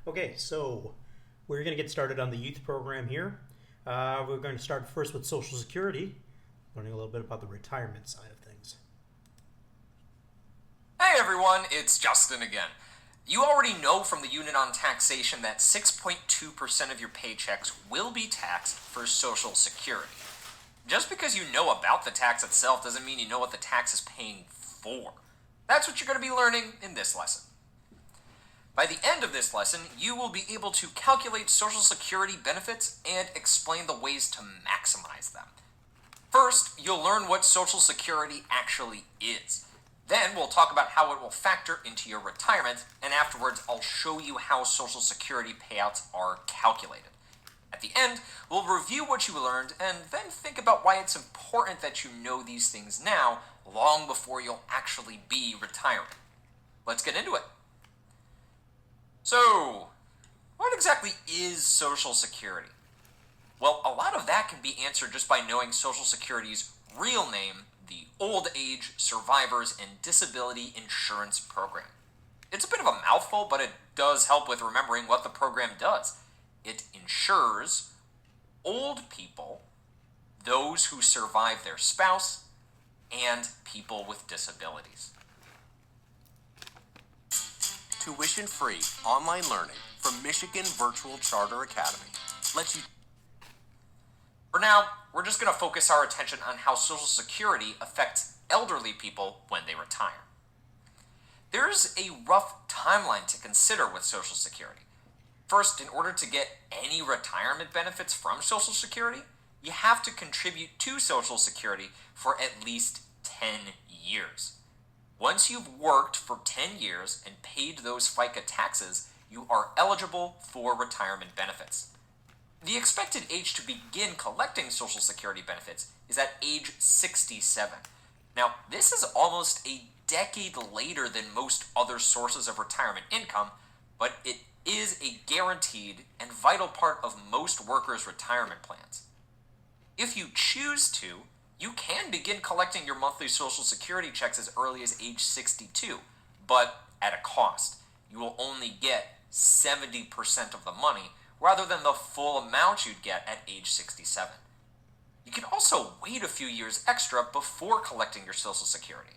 Okay, so we're going to get started on the youth program here. We're going to start first with Social Security, learning a little bit about the retirement side of things. Hey everyone, it's Justin again. You already know from the unit on taxation that 6.2% of your paychecks will be taxed for Social Security. Just because you know about the tax itself doesn't mean you know what the tax is paying for. That's what you're going to be learning in this lesson. By the end of this lesson, you will be able to calculate Social Security benefits and explain the ways to maximize them. First, you'll learn what Social Security actually is. Then we'll talk about how it will factor into your retirement, and afterwards I'll show you how Social Security payouts are calculated. At the end, we'll review what you learned and then think about why it's important that you know these things now, long before you'll actually be retiring. Let's get into it. So, what exactly is Social Security? Well, a lot of that can be answered just by knowing Social Security's real name, the Old Age Survivors and Disability Insurance Program. It's a bit of a mouthful, but it does help with remembering what the program does. It insures old people, those who survive their spouse, and people with disabilities. Tuition-free online learning from Michigan Virtual Charter Academy lets you. For now, we're just going to focus our attention on how Social Security affects elderly people when they retire. There's a rough timeline to consider with Social Security. First, in order to get any retirement benefits from Social Security, you have to contribute to Social Security for at least 10 years. Once you've worked for 10 years and paid those FICA taxes, you are eligible for retirement benefits. The expected age to begin collecting Social Security benefits is at age 67. Now, this is almost a decade later than most other sources of retirement income, but it is a guaranteed and vital part of most workers' retirement plans. If you choose to, you can begin collecting your monthly Social Security checks as early as age 62, but at a cost. You will only get 70% of the money rather than the full amount you'd get at age 67. You can also wait a few years extra before collecting your Social Security.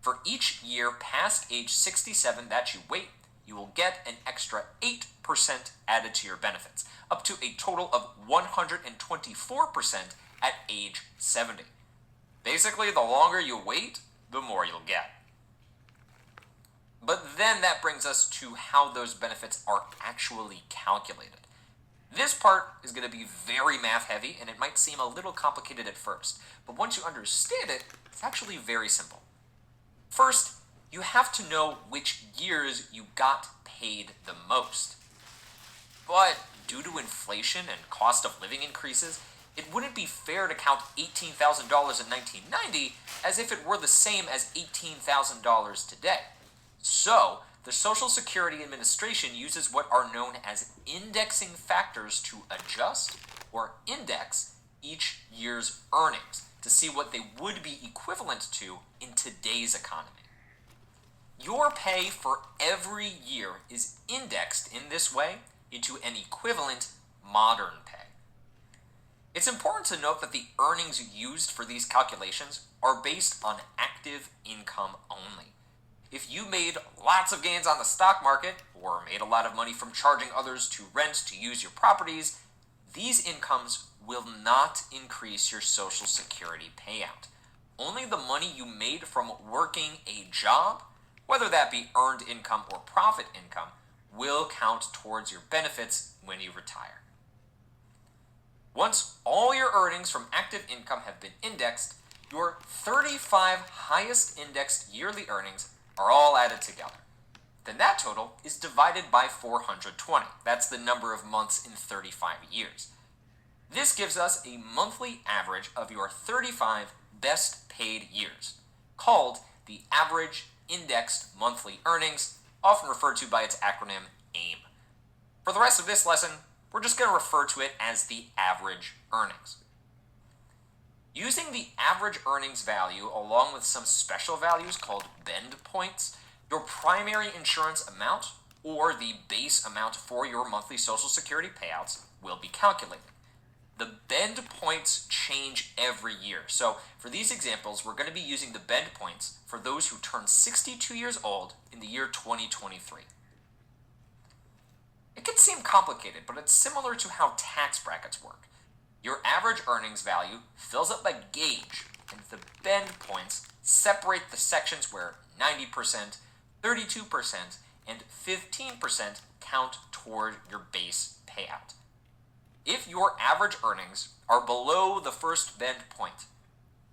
For each year past age 67 that you wait, you will get an extra 8% added to your benefits, up to a total of 124% at age 70. Basically, the longer you wait, the more you'll get. But then that brings us to how those benefits are actually calculated. This part is going to be very math heavy, and it might seem a little complicated at first, but once you understand it, it's actually very simple. First, you have to know which years you got paid the most. But due to inflation and cost of living increases, it wouldn't be fair to count $18,000 in 1990 as if it were the same as $18,000 today. So, the Social Security Administration uses what are known as indexing factors to adjust or index each year's earnings to see what they would be equivalent to in today's economy. Your pay for every year is indexed in this way into an equivalent modern pay. It's important to note that the earnings used for these calculations are based on active income only. If you made lots of gains on the stock market, or made a lot of money from charging others to rent to use your properties, these incomes will not increase your Social Security payout. Only the money you made from working a job, whether that be earned income or profit income, will count towards your benefits when you retire. Once all your earnings from active income have been indexed, your 35 highest indexed yearly earnings are all added together. Then that total is divided by 420. That's the number of months in 35 years. This gives us a monthly average of your 35 best paid years, called the average indexed monthly earnings, often referred to by its acronym AIM. For the rest of this lesson, we're just going to refer to it as the average earnings. Using the average earnings value along with some special values called bend points, your primary insurance amount, or the base amount for your monthly Social Security payouts will be calculated. The bend points change every year. So for these examples, we're going to be using the bend points for those who turn 62 years old in the year 2023. It can seem complicated, but it's similar to how tax brackets work. Your average earnings value fills up a gauge, and the bend points separate the sections where 90%, 32%, and 15% count toward your base payout. If your average earnings are below the first bend point,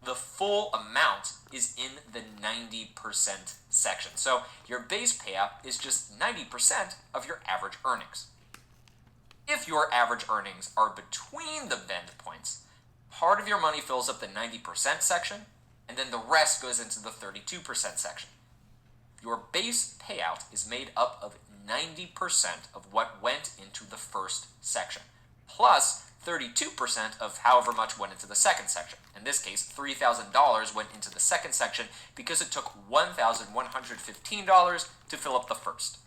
the full amount is in the 90% section. So your base payout is just 90% of your average earnings. If your average earnings are between the bend points, part of your money fills up the 90% section, and then the rest goes into the 32% section. Your base payout is made up of 90% of what went into the first section, plus 32% of however much went into the second section. In this case, $3,000 went into the second section because it took $1,115 to fill up the first.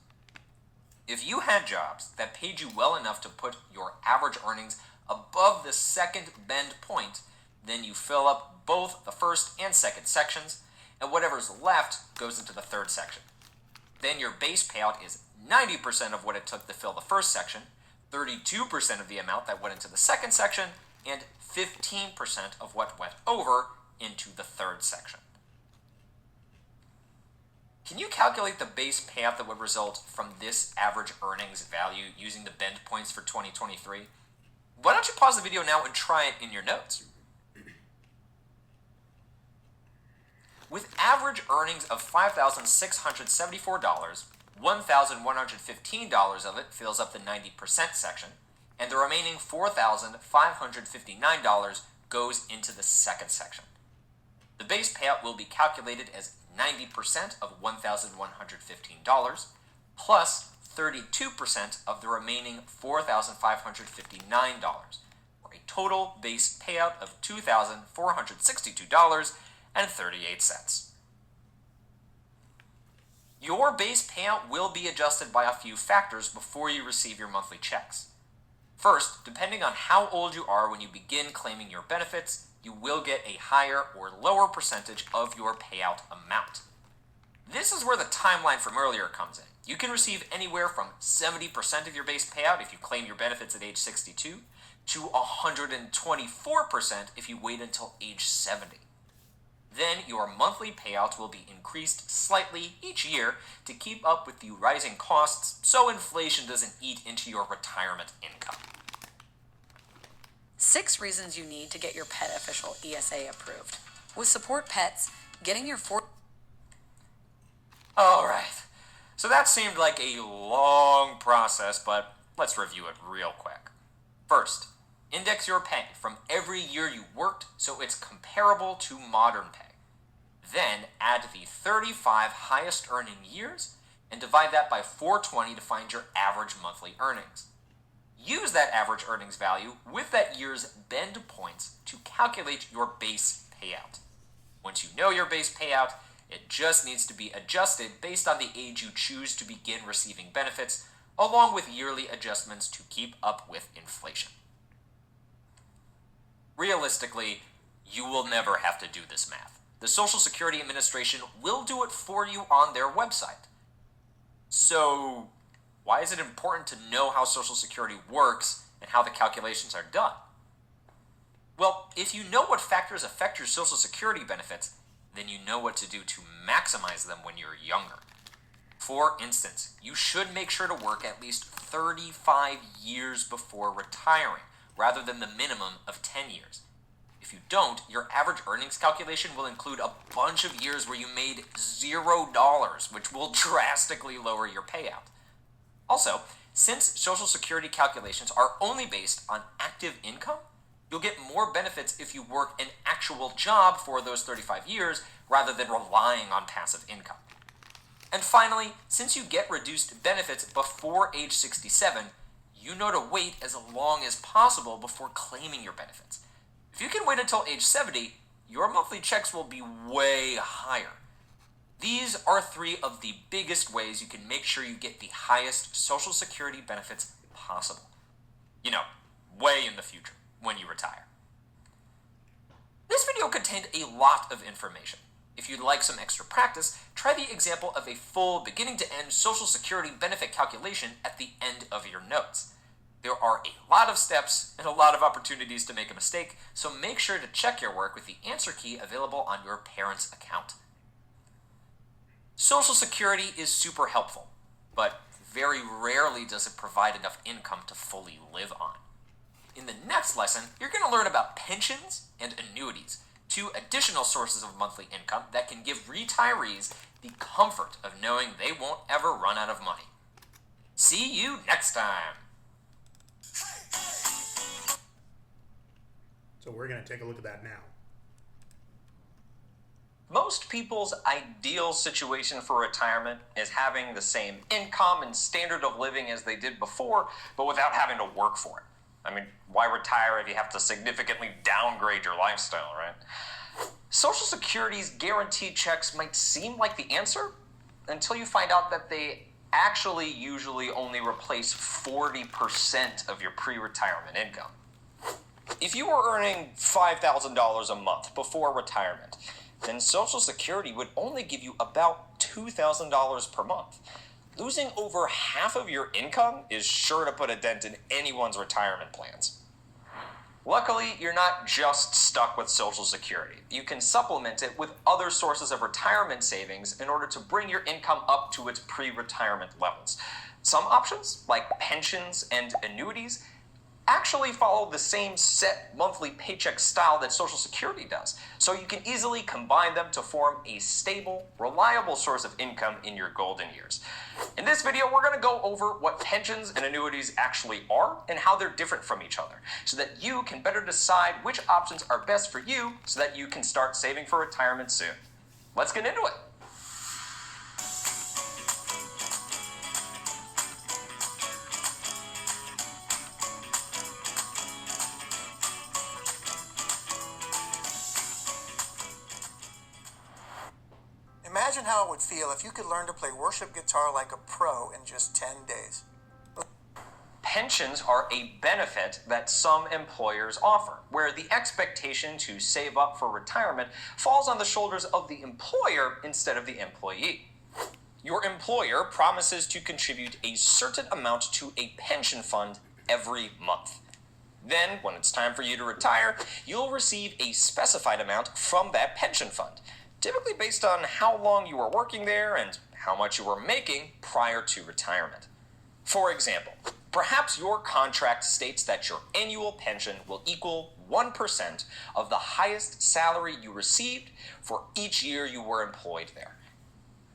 If you had jobs that paid you well enough to put your average earnings above the second bend point, then you fill up both the first and second sections, and whatever's left goes into the third section. Then your base payout is 90% of what it took to fill the first section, 32% of the amount that went into the second section, and 15% of what went over into the third section. Can you calculate the base payout that would result from this average earnings value using the bend points for 2023? Why don't you pause the video now and try it in your notes? With average earnings of $5,674, $1,115 of it fills up the 90% section, and the remaining $4,559 goes into the second section. The base payout will be calculated as 90% of $1,115 plus 32% of the remaining $4,559, for a total base payout of $2,462.38. Your base payout will be adjusted by a few factors before you receive your monthly checks. First, depending on how old you are when you begin claiming your benefits, you will get a higher or lower percentage of your payout amount. This is where the timeline from earlier comes in. You can receive anywhere from 70% of your base payout if you claim your benefits at age 62 to 124% if you wait until age 70. Then your monthly payouts will be increased slightly each year to keep up with the rising costs so inflation doesn't eat into your retirement income. 6 reasons you need to get your pet official ESA approved. With Support Pets, getting your Alright, so that seemed like a long process, but let's review it real quick. First, index your pay from every year you worked so it's comparable to modern pay. Then add the 35 highest earning years and divide that by 420 to find your average monthly earnings. Use that average earnings value with that year's bend points to calculate your base payout. Once you know your base payout, it just needs to be adjusted based on the age you choose to begin receiving benefits, along with yearly adjustments to keep up with inflation. Realistically, you will never have to do this math. The Social Security Administration will do it for you on their website. So, why is it important to know how Social Security works and how the calculations are done? Well, if you know what factors affect your Social Security benefits, then you know what to do to maximize them when you're younger. For instance, you should make sure to work at least 35 years before retiring, rather than the minimum of 10 years. If you don't, your average earnings calculation will include a bunch of years where you made $0, which will drastically lower your payout. Also, since Social Security calculations are only based on active income, you'll get more benefits if you work an actual job for those 35 years rather than relying on passive income. And finally, since you get reduced benefits before age 67, you know to wait as long as possible before claiming your benefits. If you can wait until age 70, your monthly checks will be way higher. These are three of the biggest ways you can make sure you get the highest Social Security benefits possible. You know, way in the future, when you retire. This video contained a lot of information. If you'd like some extra practice, try the example of a full beginning-to-end Social Security benefit calculation at the end of your notes. There are a lot of steps and a lot of opportunities to make a mistake, so make sure to check your work with the answer key available on your parent's account. Social Security is super helpful, but very rarely does it provide enough income to fully live on. In the next lesson, you're going to learn about pensions and annuities, two additional sources of monthly income that can give retirees the comfort of knowing they won't ever run out of money. See you next time! So we're going to take a look at that now. Most people's ideal situation for retirement is having the same income and standard of living as they did before, but without having to work for it. I mean, why retire if you have to significantly downgrade your lifestyle, right? Social Security's guaranteed checks might seem like the answer until you find out that they actually usually only replace 40% of your pre-retirement income. If you were earning $5,000 a month before retirement, then Social Security would only give you about $2,000 per month. Losing over half of your income is sure to put a dent in anyone's retirement plans. Luckily, you're not just stuck with Social Security. You can supplement it with other sources of retirement savings in order to bring your income up to its pre-retirement levels. Some options, like pensions and annuities, actually follow the same set monthly paycheck style that Social Security does, so you can easily combine them to form a stable, reliable source of income in your golden years. In this video, we're going to go over what pensions and annuities actually are and how they're different from each other, so that you can better decide which options are best for you so that you can start saving for retirement soon. Let's get into it. Imagine how it would feel if you could learn to play worship guitar like a pro in just 10 days. Pensions are a benefit that some employers offer, where the expectation to save up for retirement falls on the shoulders of the employer instead of the employee. Your employer promises to contribute a certain amount to a pension fund every month. Then, when it's time for you to retire, you'll receive a specified amount from that pension fund, typically based on how long you were working there and how much you were making prior to retirement. For example, perhaps your contract states that your annual pension will equal 1% of the highest salary you received for each year you were employed there.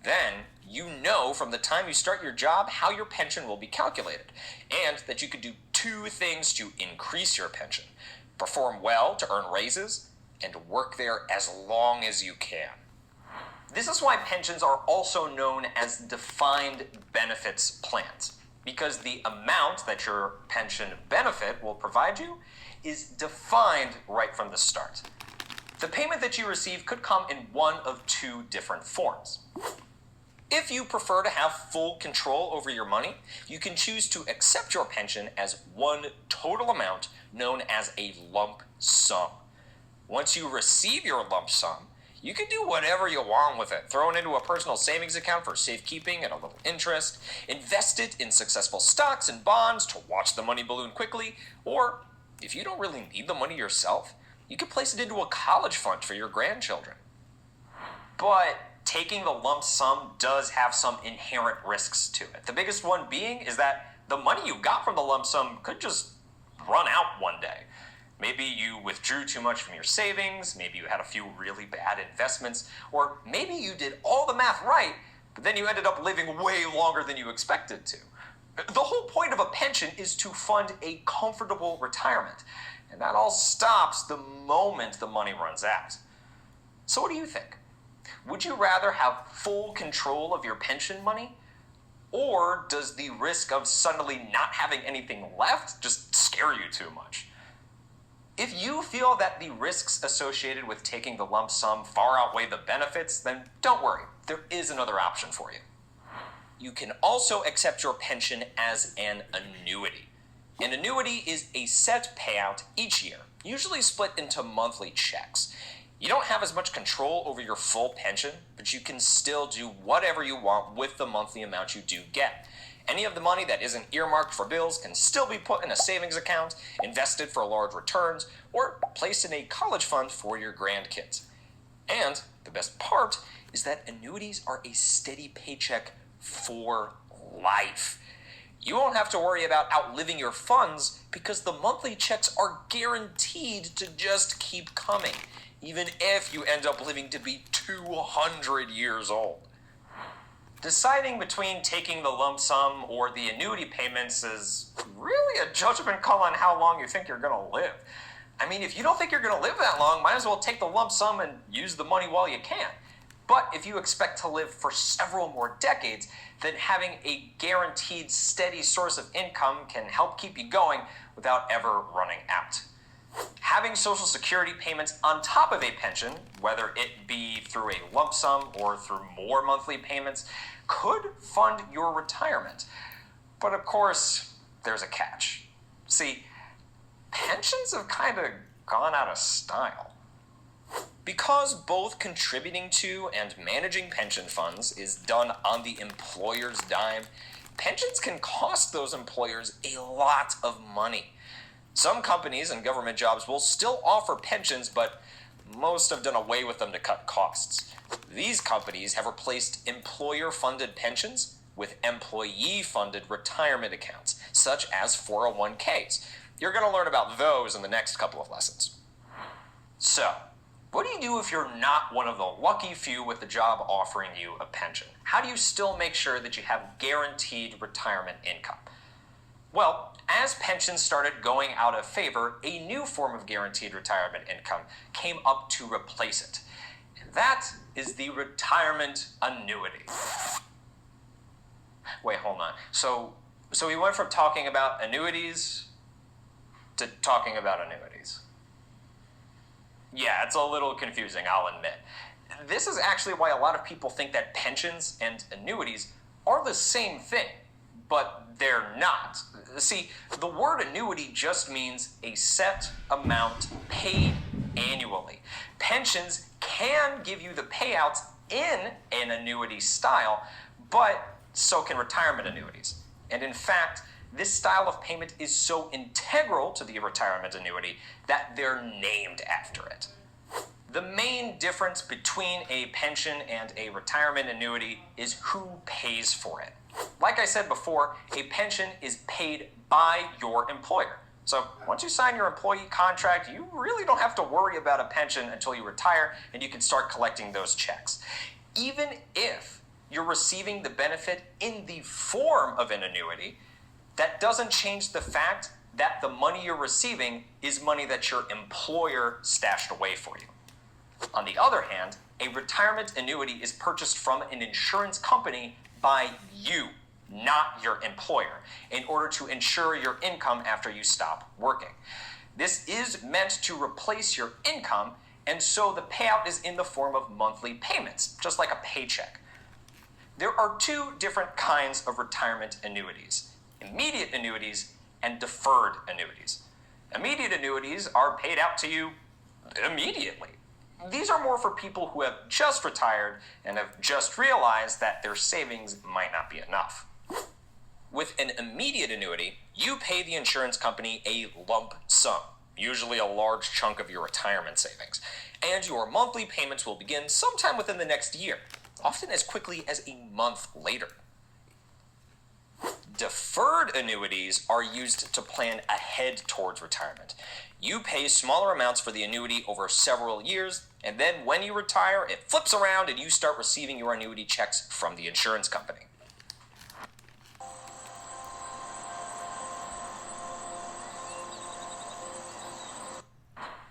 Then, you know from the time you start your job how your pension will be calculated, and that you could do two things to increase your pension: perform well to earn raises, and work there as long as you can. This is why pensions are also known as defined benefits plans, because the amount that your pension benefit will provide you is defined right from the start. The payment that you receive could come in one of two different forms. If you prefer to have full control over your money, you can choose to accept your pension as one total amount known as a lump sum. Once you receive your lump sum, you can do whatever you want with it. Throw it into a personal savings account for safekeeping at a little interest, invest it in successful stocks and bonds to watch the money balloon quickly, or if you don't really need the money yourself, you can place it into a college fund for your grandchildren. But taking the lump sum does have some inherent risks to it. The biggest one being is that the money you got from the lump sum could just run out one day. Maybe you withdrew too much from your savings, maybe you had a few really bad investments, or maybe you did all the math right, but then you ended up living way longer than you expected to. The whole point of a pension is to fund a comfortable retirement, and that all stops the moment the money runs out. So what do you think? Would you rather have full control of your pension money? Or does the risk of suddenly not having anything left just scare you too much? If you feel that the risks associated with taking the lump sum far outweigh the benefits, then don't worry, there is another option for you. You can also accept your pension as an annuity. An annuity is a set payout each year, usually split into monthly checks. You don't have as much control over your full pension, but you can still do whatever you want with the monthly amount you do get. Any of the money that isn't earmarked for bills can still be put in a savings account, invested for large returns, or placed in a college fund for your grandkids. And the best part is that annuities are a steady paycheck for life. You won't have to worry about outliving your funds because the monthly checks are guaranteed to just keep coming, even if you end up living to be 200 years old. Deciding between taking the lump sum or the annuity payments is really a judgment call on how long you think you're going to live. I mean, if you don't think you're going to live that long, might as well take the lump sum and use the money while you can. But if you expect to live for several more decades, then having a guaranteed steady source of income can help keep you going without ever running out. Having Social Security payments on top of a pension, whether it be through a lump sum or through more monthly payments, could fund your retirement. But of course, there's a catch. See, pensions have kind of gone out of style. Because both contributing to and managing pension funds is done on the employer's dime, pensions can cost those employers a lot of money. Some companies and government jobs will still offer pensions, but most have done away with them to cut costs. These companies have replaced employer-funded pensions with employee-funded retirement accounts, such as 401ks. You're going to learn about those in the next couple of lessons. So, what do you do if you're not one of the lucky few with a job offering you a pension? How do you still make sure that you have guaranteed retirement income? Well, as pensions started going out of favor, a new form of guaranteed retirement income came up to replace it. And that is the retirement annuity. Wait, hold on. So we went from talking about annuities to talking about annuities. Yeah, it's a little confusing, I'll admit. This is actually why a lot of people think that pensions and annuities are the same thing, but they're not. See, the word annuity just means a set amount paid annually. Pensions can give you the payouts in an annuity style, but so can retirement annuities. And in fact, this style of payment is so integral to the retirement annuity that they're named after it. The main difference between a pension and a retirement annuity is who pays for it. Like I said before, a pension is paid by your employer. So once you sign your employee contract, you really don't have to worry about a pension until you retire and you can start collecting those checks. Even if you're receiving the benefit in the form of an annuity, that doesn't change the fact that the money you're receiving is money that your employer stashed away for you. On the other hand, a retirement annuity is purchased from an insurance company by you, not your employer, in order to ensure your income after you stop working. This is meant to replace your income, and so the payout is in the form of monthly payments, just like a paycheck. There are two different kinds of retirement annuities: immediate annuities and deferred annuities. Immediate annuities are paid out to you immediately. These are more for people who have just retired and have just realized that their savings might not be enough. With an immediate annuity, you pay the insurance company a lump sum, usually a large chunk of your retirement savings, and your monthly payments will begin sometime within the next year, often as quickly as a month later. Deferred annuities are used to plan ahead towards retirement. You pay smaller amounts for the annuity over several years, and then when you retire, it flips around and you start receiving your annuity checks from the insurance company.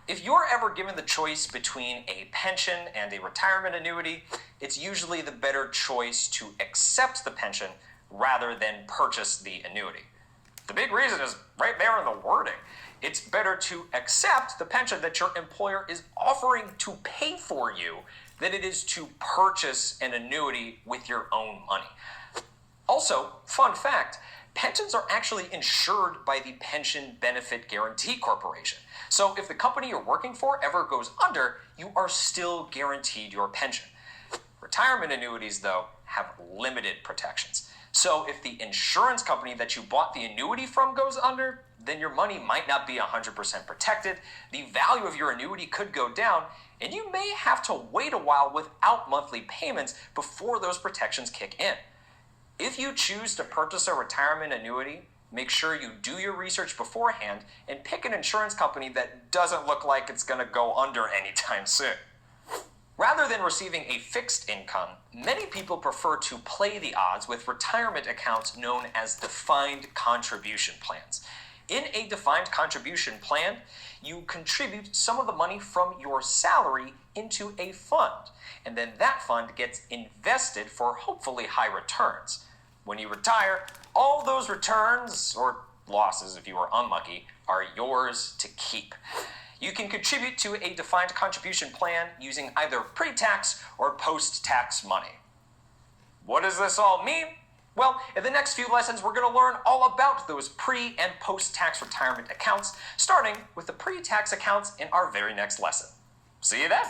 If you're ever given the choice between a pension and a retirement annuity, it's usually the better choice to accept the pension rather than purchase the annuity. The big reason is right there in the wording. It's better to accept the pension that your employer is offering to pay for you than it is to purchase an annuity with your own money. Also, fun fact, pensions are actually insured by the Pension Benefit Guaranty Corporation. So if the company you're working for ever goes under, you are still guaranteed your pension. Retirement annuities, though, have limited protections. So if the insurance company that you bought the annuity from goes under, then your money might not be 100% protected, the value of your annuity could go down, and you may have to wait a while without monthly payments before those protections kick in. If you choose to purchase a retirement annuity, make sure you do your research beforehand and pick an insurance company that doesn't look like it's going to go under anytime soon. Rather than receiving a fixed income, many people prefer to play the odds with retirement accounts known as defined contribution plans. In a defined contribution plan, you contribute some of the money from your salary into a fund, and then that fund gets invested for hopefully high returns. When you retire, all those returns, or losses if you were unlucky, are yours to keep. You can contribute to a defined contribution plan using either pre-tax or post-tax money. What does this all mean? Well, in the next few lessons, we're going to learn all about those pre- and post-tax retirement accounts, starting with the pre-tax accounts in our very next lesson. See you then!